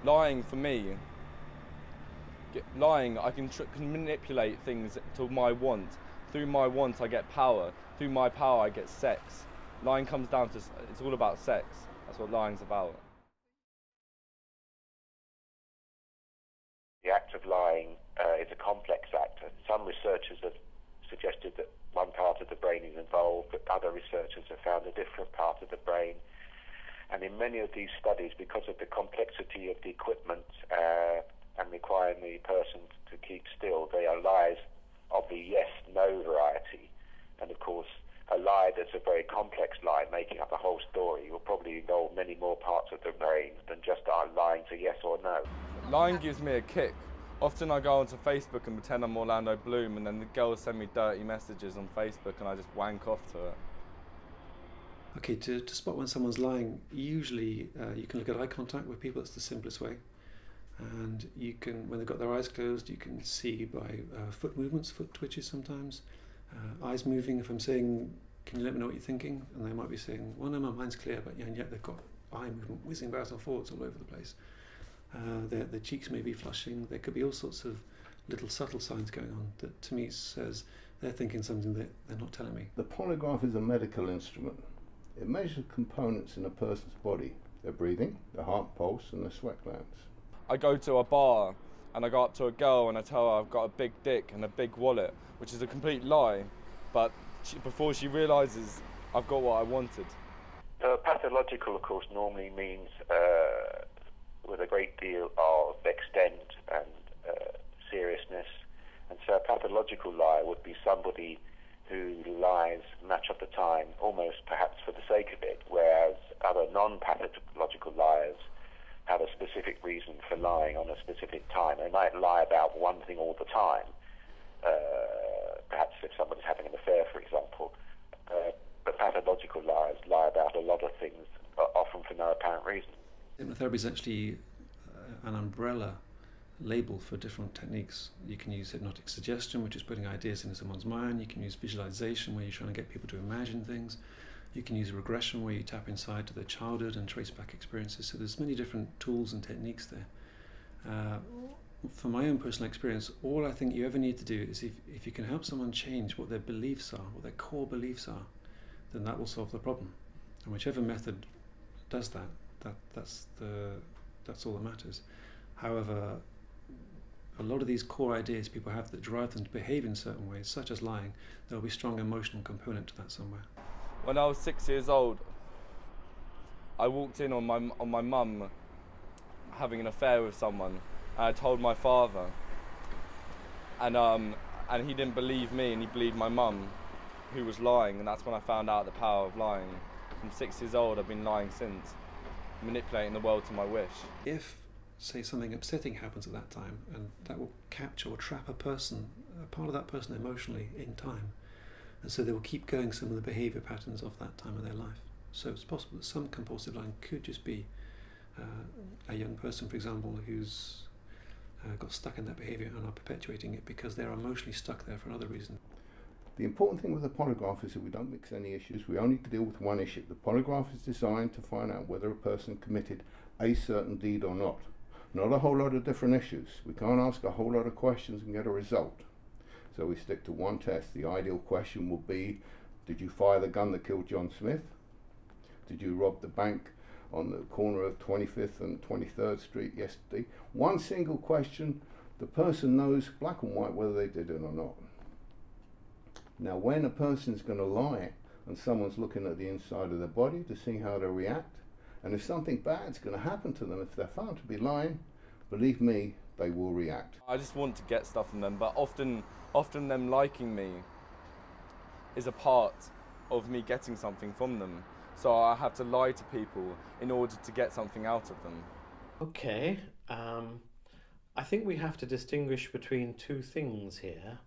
Lying for me, lying, I can manipulate things to my want. Through my want, I get power. Through my power, I get sex. Lying comes down to, it's all about sex. That's what lying's about. The act of lying is a complex act. Some researchers have suggested that one part of the brain is involved, but other researchers have found a different part of the brain. And in many of these studies, because of the complexity of the equipment and requiring the person to keep still, they are lies of the yes-no variety. And of course, a lie that's a very complex lie, making up a whole story, will probably involve many more parts of the brain than just our lying to yes or no. Lying gives me a kick. Often I go onto Facebook and pretend I'm Orlando Bloom, and then the girls send me dirty messages on Facebook and I just wank off to it. Okay, to spot when someone's lying, usually you can look at eye contact with people. That's the simplest way. And you can, when they've got their eyes closed, you can see by foot movements, foot twitches sometimes, eyes moving. If I'm saying, can you let me know what you're thinking? And they might be saying, well, no, my mind's clear, but and yet they've got eye movement whizzing back and forwards all over the place. Their cheeks may be flushing. There could be all sorts of little subtle signs going on that to me says they're thinking something that they're not telling me. The polygraph is a medical instrument. It measures components in a person's body: their breathing, their heart pulse, and their sweat glands. I go to a bar and I go up to a girl and I tell her I've got a big dick and a big wallet, which is a complete lie, but before she realises I've got what I wanted. Pathological, of course, normally means with a great deal of extent and seriousness, and so a pathological lie would be somebody who lies much of the time, almost perhaps for the sake of it, whereas other non-pathological liars have a specific reason for lying on a specific time. They might lie about one thing all the time, perhaps if somebody's having an affair, for example. But pathological liars lie about a lot of things, often for no apparent reason. Hypnotherapy is actually an umbrella label for different techniques. You can use hypnotic suggestion, which is putting ideas into someone's mind. You can use visualization, where you're trying to get people to imagine things. You can use regression, where you tap inside to their childhood and trace back experiences. So there's many different tools and techniques there. From my own personal experience, all I think you ever need to do is if you can help someone change what their beliefs are, what their core beliefs are, then that will solve the problem. And whichever method does that, that's all that matters. However, a lot of these core ideas people have that drive them to behave in certain ways, such as lying, there will be a strong emotional component to that somewhere. When I was 6 years old, I walked in on my mum having an affair with someone, and I told my father, and he didn't believe me, and he believed my mum, who was lying, and that's when I found out the power of lying. From 6 years old, I've been lying since, manipulating the world to my wish. If, say, something upsetting happens at that time, and that will capture or trap a person, a part of that person emotionally in time, and so they will keep going some of the behaviour patterns of that time of their life. So it's possible that some compulsive lying could just be a young person, for example, who's got stuck in that behaviour and are perpetuating it because they're emotionally stuck there for another reason. The important thing with the polygraph is that we don't mix any issues. We only deal with one issue. The polygraph is designed to find out whether a person committed a certain deed or not. Not a whole lot of different issues. We can't ask a whole lot of questions and get a result. So we stick to one test. The ideal question will be, did you fire the gun that killed John Smith? Did you rob the bank on the corner of 25th and 23rd Street yesterday? One single question, the person knows black and white whether they did it or not. Now when a person's going to lie and someone's looking at the inside of their body to see how they react, and if something bad's going to happen to them, if they're found to be lying, believe me, they will react. I just want to get stuff from them, but often them liking me is a part of me getting something from them. So I have to lie to people in order to get something out of them. Okay, I think we have to distinguish between two things here.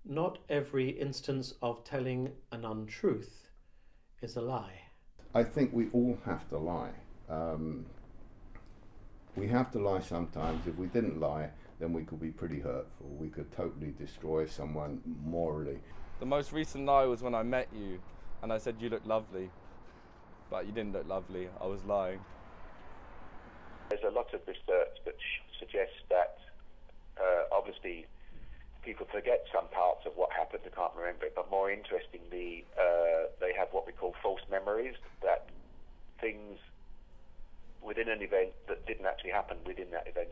Not every instance of telling an untruth is a lie. I think we all have to lie. We have to lie sometimes. If we didn't lie, then we could be pretty hurtful. We could totally destroy someone morally. The most recent lie was when I met you and I said you look lovely, but you didn't look lovely. I was lying. There's a lot of research that suggests that obviously people forget some parts of what happened, they can't remember it, but more interestingly, they have what we call false memories, that things within an event that didn't actually happen within that event,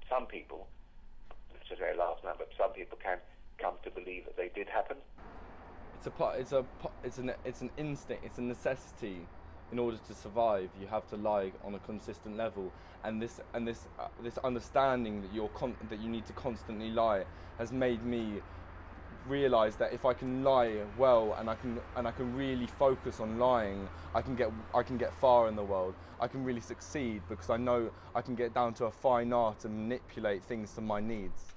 some people, it's a very large number, but some people can come to believe that they did happen. It's an instinct, it's a necessity. In order to survive, you have to lie on a consistent level, and this understanding that that you need to constantly lie has made me realize that if I can lie well and I can really focus on lying, I can get far in the world. I can really succeed because I know I can get down to a fine art and manipulate things to my needs.